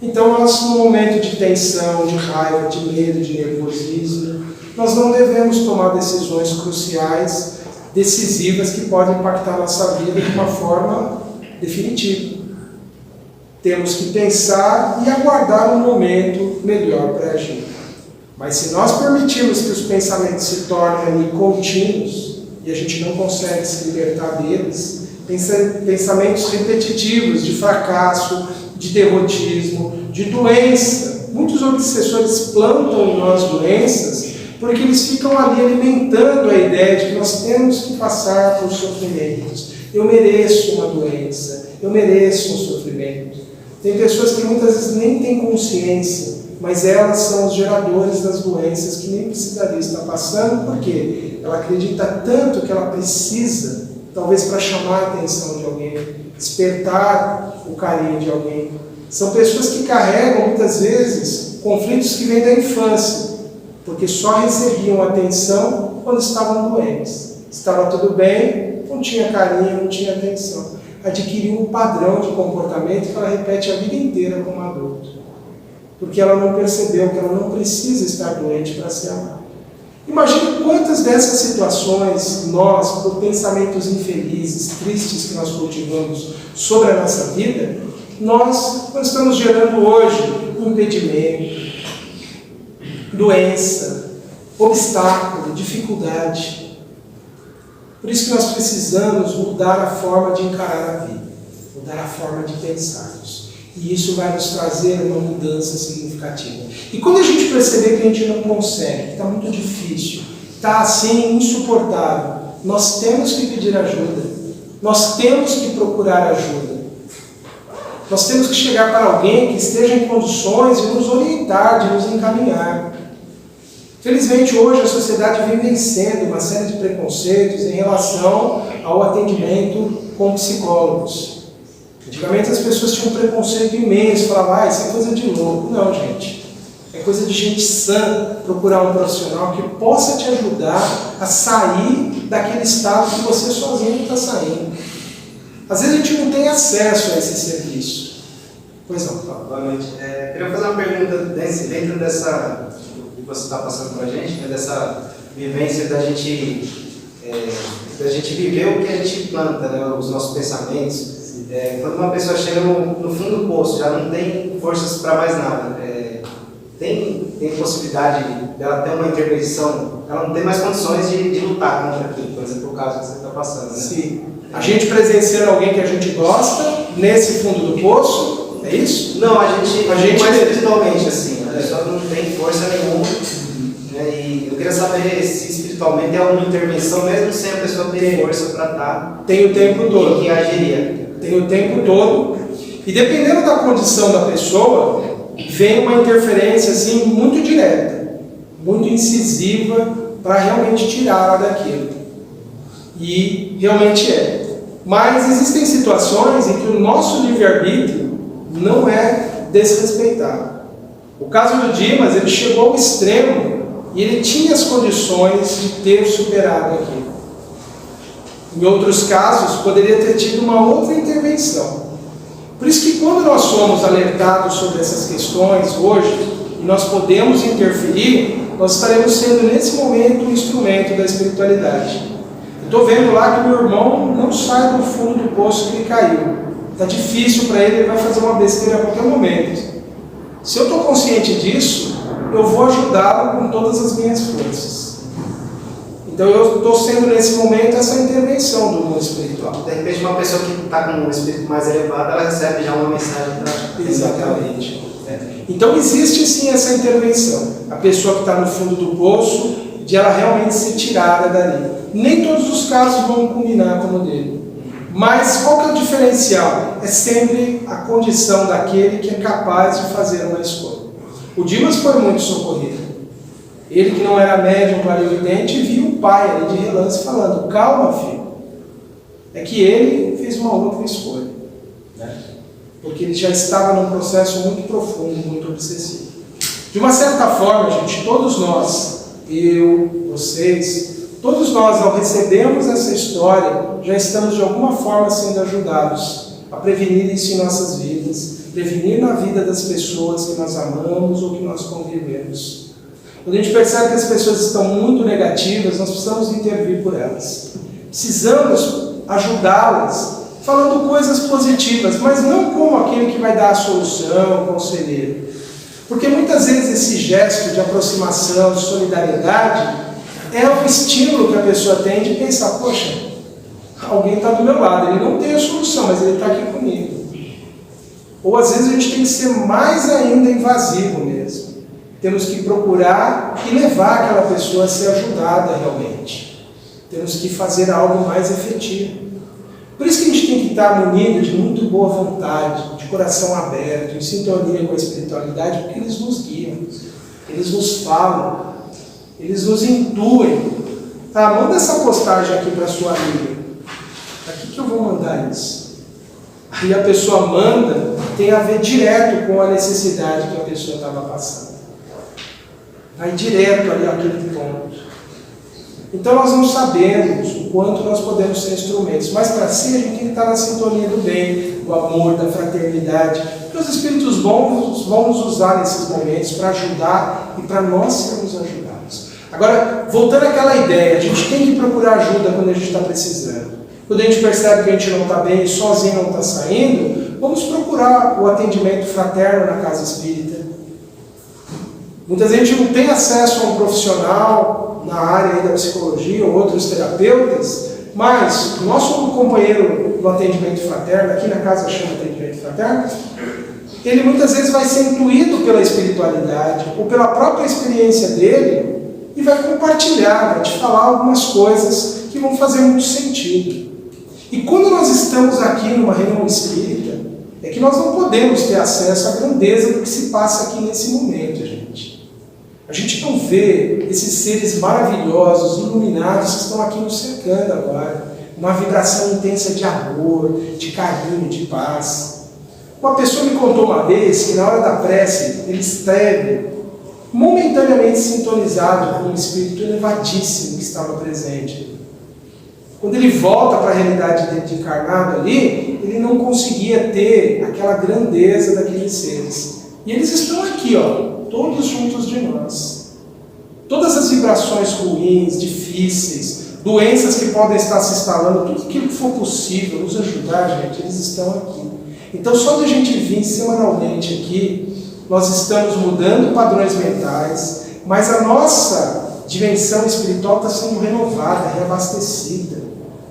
Então, nós, no momento de tensão, de raiva, de medo, de nervosismo, nós não devemos tomar decisões cruciais, decisivas, que podem impactar a nossa vida de uma forma definitiva. Temos que pensar e aguardar um momento melhor para agir. Mas se nós permitirmos que os pensamentos se tornem ali contínuos, e a gente não consegue se libertar deles, pensamentos repetitivos de fracasso, de derrotismo, de doença. Muitos obsessores plantam em nós doenças porque eles ficam ali alimentando a ideia de que nós temos que passar por sofrimentos. Eu mereço uma doença, eu mereço um sofrimento. Tem pessoas que muitas vezes nem têm consciência, mas elas são os geradores das doenças que nem precisaria estar passando, porque ela acredita tanto que ela precisa, talvez para chamar a atenção de alguém, despertar o carinho de alguém. São pessoas que carregam muitas vezes conflitos que vêm da infância, porque só recebiam atenção quando estavam doentes. Estava tudo bem, não tinha carinho, não tinha atenção. Adquiriu um padrão de comportamento que ela repete a vida inteira como adulto. Porque ela não percebeu que ela não precisa estar doente para ser amada. Imagina quantas dessas situações nós, por pensamentos infelizes, tristes que nós cultivamos sobre a nossa vida, nós estamos gerando hoje impedimento, doença, obstáculo, dificuldade. Por isso que nós precisamos mudar a forma de encarar a vida, mudar a forma de pensarmos. E isso vai nos trazer uma mudança significativa. E quando a gente perceber que a gente não consegue, que está muito difícil, está assim insuportável, nós temos que pedir ajuda. Nós temos que procurar ajuda. Nós temos que chegar para alguém que esteja em condições de nos orientar, de nos encaminhar. Felizmente hoje a sociedade vem vencendo uma série de preconceitos em relação ao atendimento com psicólogos. Antigamente as pessoas tinham um preconceito imenso, falavam, isso é coisa de louco. Não, gente. É coisa de gente sã procurar um profissional que possa te ajudar a sair daquele estado que você sozinho está saindo. Às vezes a gente não tem acesso a esse serviço. Pois não, Paulo. Boa noite. Queria fazer uma pergunta dentro dessa que você está passando para a gente, né, dessa vivência da gente viver o que a gente planta, né, os nossos pensamentos. Quando uma pessoa chega no fundo do poço, já não tem forças para mais nada, tem possibilidade dela ter uma intervenção, ela não tem mais condições de lutar contra aquilo, por exemplo, o caso que você está passando. Né? Sim. A gente presenciando alguém que a gente gosta, nesse fundo do poço, é isso? Não, a gente mais espiritualmente, assim, a pessoa não tem força nenhuma, né, e eu queria saber se espiritualmente tem alguma intervenção, mesmo sem a pessoa ter força para estar. Tem o tempo todo. Que agiria. Tem o tempo todo. E dependendo da condição da pessoa, vem uma interferência assim muito direta, muito incisiva para realmente tirá-la daquilo. E realmente é. Mas existem situações em que o nosso livre-arbítrio não é desrespeitado. O caso do Dimas, ele chegou ao extremo e ele tinha as condições de ter superado aquilo. Em outros casos, poderia ter tido uma outra intervenção. Por isso que quando nós somos alertados sobre essas questões hoje, e nós podemos interferir, nós estaremos sendo nesse momento um instrumento da espiritualidade. Estou vendo lá que meu irmão não sai do fundo do poço que ele caiu. Está difícil para ele, ele vai fazer uma besteira a qualquer momento. Se eu estou consciente disso, eu vou ajudá-lo com todas as minhas forças. Então eu estou sendo nesse momento essa intervenção do mundo espiritual. De repente uma pessoa que está com um espírito mais elevado, ela recebe já uma mensagem para... Exatamente. Então existe sim essa intervenção. A pessoa que está no fundo do poço, de ela realmente ser tirada dali. Nem todos os casos vão combinar como o dele. Mas qual que é o diferencial? É sempre a condição daquele que é capaz de fazer uma escolha. O Dimas foi muito socorrido. Ele que não era médium, clarividente, viu o pai ali de relance falando: calma, filho. É que ele fez uma outra escolha. Né? Porque ele já estava num processo muito profundo, muito obsessivo. De uma certa forma, gente, todos nós, eu, vocês, todos nós, ao recebermos essa história, já estamos de alguma forma sendo ajudados a prevenir isso em nossas vidas, prevenir na vida das pessoas que nós amamos ou que nós convivemos. Quando a gente percebe que as pessoas estão muito negativas, nós precisamos intervir por elas. Precisamos ajudá-las, falando coisas positivas, mas não como aquele que vai dar a solução, o conselheiro. Porque muitas vezes esse gesto de aproximação, de solidariedade, é um estímulo que a pessoa tem de pensar: poxa, alguém está do meu lado, ele não tem a solução, mas ele está aqui comigo. Ou às vezes a gente tem que ser mais ainda invasivo mesmo. Temos que procurar e levar aquela pessoa a ser ajudada realmente. Temos que fazer algo mais efetivo. Por isso que a gente tem que estar munido de muito boa vontade, de coração aberto, em sintonia com a espiritualidade, porque eles nos guiam, eles nos falam, eles nos intuem. Tá, manda essa postagem aqui para sua amiga. Aqui que eu vou mandar isso. E a pessoa manda, tem a ver direto com a necessidade que a pessoa estava passando. Vai direto ali àquele ponto. Então nós não sabemos o quanto nós podemos ser instrumentos, mas para ser a gente tem que estar na sintonia do bem, do amor, da fraternidade. Porque os espíritos bons vão nos usar nesses momentos para ajudar e para nós sermos ajudados. Agora, voltando àquela ideia, a gente tem que procurar ajuda quando a gente está precisando. Quando a gente percebe que a gente não está bem e sozinho não está saindo, vamos procurar o atendimento fraterno na casa espírita. Muitas vezes a gente não tem acesso a um profissional na área da psicologia ou outros terapeutas, mas o nosso companheiro do atendimento fraterno, aqui na casa chama atendimento fraterno, ele muitas vezes vai ser intuído pela espiritualidade ou pela própria experiência dele e vai compartilhar, vai te falar algumas coisas que vão fazer muito sentido. E quando nós estamos aqui numa reunião espírita, é que nós não podemos ter acesso à grandeza do que se passa aqui nesse momento, gente. A gente não vê esses seres maravilhosos, iluminados, que estão aqui nos cercando agora. Uma vibração intensa de amor, de carinho, de paz. Uma pessoa me contou uma vez que na hora da prece, ele esteve momentaneamente sintonizado com um espírito elevadíssimo que estava presente. Quando ele volta para a realidade dele de encarnado ali, ele não conseguia ter aquela grandeza daqueles seres. E eles estão aqui, ó, todos juntos de nós. Todas as vibrações ruins, difíceis, doenças que podem estar se instalando, tudo aquilo que for possível nos ajudar, gente, eles estão aqui. Então, só de a gente vir semanalmente aqui, nós estamos mudando padrões mentais, mas a nossa dimensão espiritual está sendo renovada, reabastecida.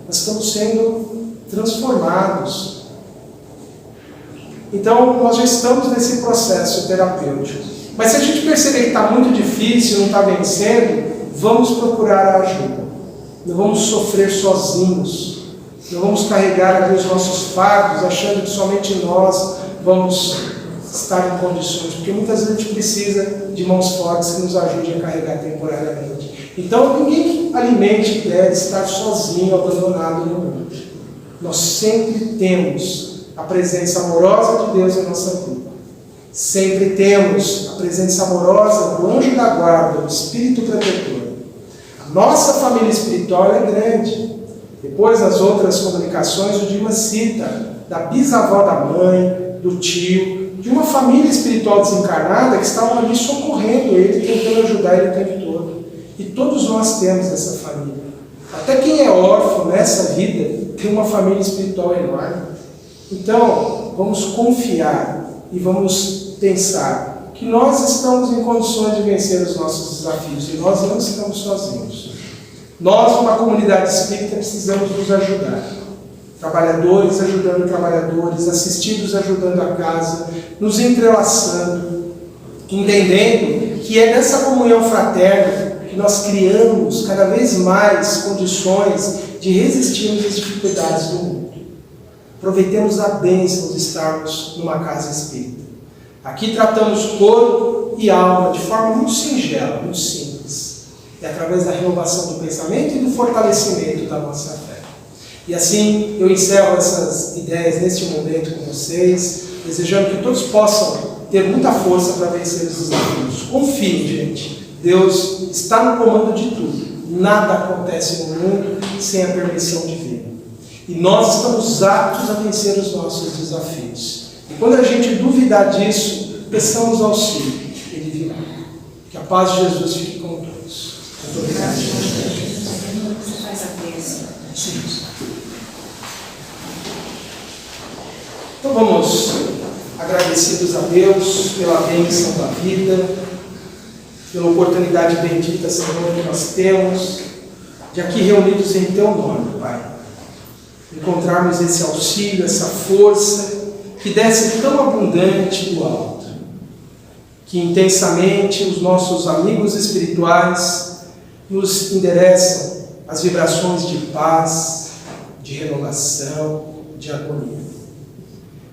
Nós estamos sendo transformados. Então, nós já estamos nesse processo terapêutico. Mas se a gente perceber que está muito difícil, não está vencendo, vamos procurar a ajuda. Não vamos sofrer sozinhos. Não vamos carregar aqui os nossos fardos achando que somente nós vamos estar em condições, porque muitas vezes a gente precisa de mãos fortes que nos ajudem a carregar temporariamente. Então ninguém alimente a ideia de estar sozinho, abandonado no mundo. Nós sempre temos a presença amorosa de Deus em nossa vida. Sempre temos a presença amorosa do anjo da guarda, do Espírito protetor. A nossa família espiritual é grande. Depois, nas outras comunicações, o Dimas cita da bisavó da mãe, do tio, de uma família espiritual desencarnada que estavam ali socorrendo ele, tentando ajudar ele o tempo todo. E todos nós temos essa família. Até quem é órfão nessa vida tem uma família espiritual enorme. Então, vamos confiar e vamos pensar que nós estamos em condições de vencer os nossos desafios e nós não estamos sozinhos. Nós, uma comunidade espírita, precisamos nos ajudar. Trabalhadores ajudando trabalhadores, assistidos ajudando a casa, nos entrelaçando, entendendo que é nessa comunhão fraterna que nós criamos cada vez mais condições de resistirmos às dificuldades do mundo. Aproveitemos a bênção de estarmos numa casa espírita. Aqui tratamos corpo e alma de forma muito singela, muito simples. É através da renovação do pensamento e do fortalecimento da nossa fé. E assim eu encerro essas ideias neste momento com vocês, desejando que todos possam ter muita força para vencer os desafios. Confiem, gente. Deus está no comando de tudo. Nada acontece no mundo sem a permissão divina. E nós estamos aptos a vencer os nossos desafios. E quando a gente duvidar disso, peçamos auxílio. Ele virá. Que a paz de Jesus fique com todos. Muito obrigado. Você faz a bênção. Sim. Então vamos, agradecidos a Deus pela bênção da vida, pela oportunidade bendita, Senhor, que nós temos, de aqui reunidos em Teu nome, Pai. Encontrarmos esse auxílio, essa força que desce tão abundante do alto, que intensamente os nossos amigos espirituais nos endereçam as vibrações de paz, de renovação, de harmonia.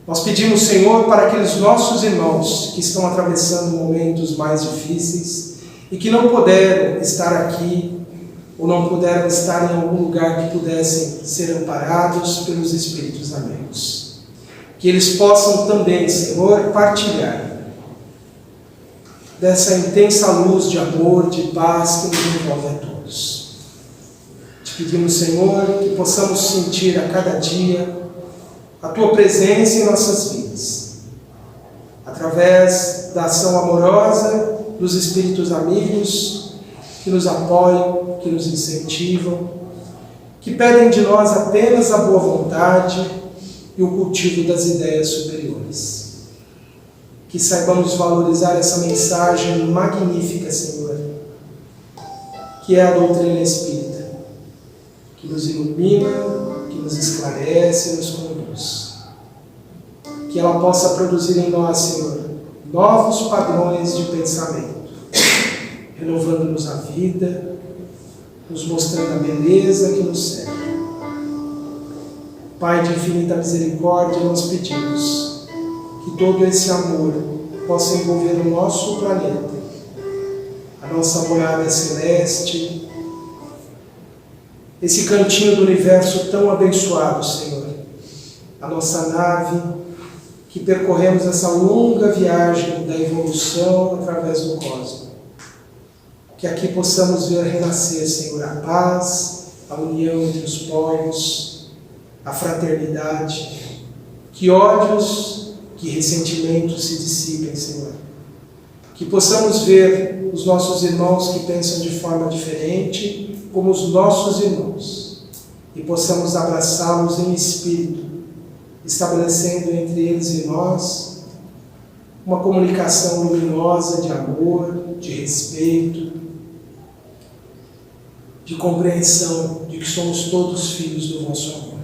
Nós pedimos, Senhor, para aqueles nossos irmãos que estão atravessando momentos mais difíceis e que não puderam estar aqui ou não puderam estar em algum lugar que pudessem ser amparados pelos Espíritos amigos. Que eles possam também, Senhor, partilhar dessa intensa luz de amor, de paz que nos envolve a todos. Te pedimos, Senhor, que possamos sentir a cada dia a Tua presença em nossas vidas, através da ação amorosa dos Espíritos amigos que nos apoiam, que nos incentivam, que pedem de nós apenas a boa vontade e o cultivo das ideias superiores. Que saibamos valorizar essa mensagem magnífica, Senhor, que é a doutrina espírita, que nos ilumina, que nos esclarece e nos conduz. Que ela possa produzir em nós, Senhor, novos padrões de pensamento, renovando-nos a vida, nos mostrando a beleza que nos cerca. Pai de infinita misericórdia, nós pedimos que todo esse amor possa envolver o nosso planeta, a nossa morada celeste, esse cantinho do universo tão abençoado, Senhor, a nossa nave, que percorremos essa longa viagem da evolução através do cosmos. Que aqui possamos ver renascer, Senhor, a paz, a união entre os povos, a fraternidade, que ódios, que ressentimentos se dissipem, Senhor. Que possamos ver os nossos irmãos que pensam de forma diferente como os nossos irmãos e possamos abraçá-los em espírito, estabelecendo entre eles e nós uma comunicação luminosa de amor, de respeito, de compreensão de que somos todos filhos do vosso amor.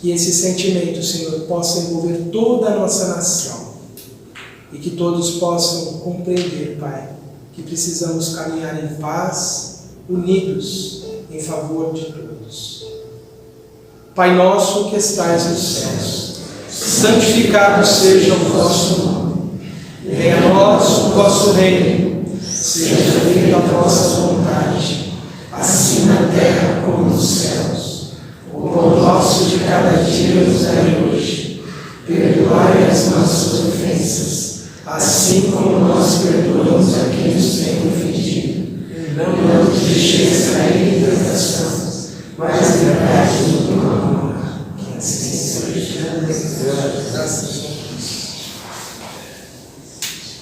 Que esse sentimento, Senhor, possa envolver toda a nossa nação e que todos possam compreender, Pai, que precisamos caminhar em paz, unidos em favor de todos. Pai nosso que estais nos céus, santificado seja o vosso nome. Venha a nós o vosso reino, seja feita a vossa vontade, assim na terra como nos céus. O pão nosso de cada dia nos dai hoje. Perdoai as nossas ofensas, assim como nós perdoamos a quem nos tem ofendido. Não nos deixeis cair em tentação, mas livrai-nos do mal. Que assim seja.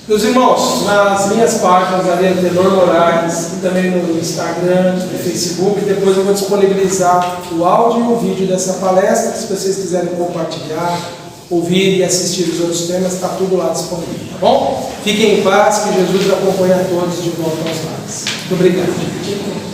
Meus irmãos, nas minhas páginas ali, Antenor Moraes, e também no Instagram, no Facebook, depois eu vou disponibilizar o áudio e o vídeo dessa palestra. Se vocês quiserem compartilhar, ouvir e assistir os outros temas, está tudo lá disponível, tá bom? Fiquem em paz, que Jesus acompanhe a todos de volta aos lares. Muito obrigado.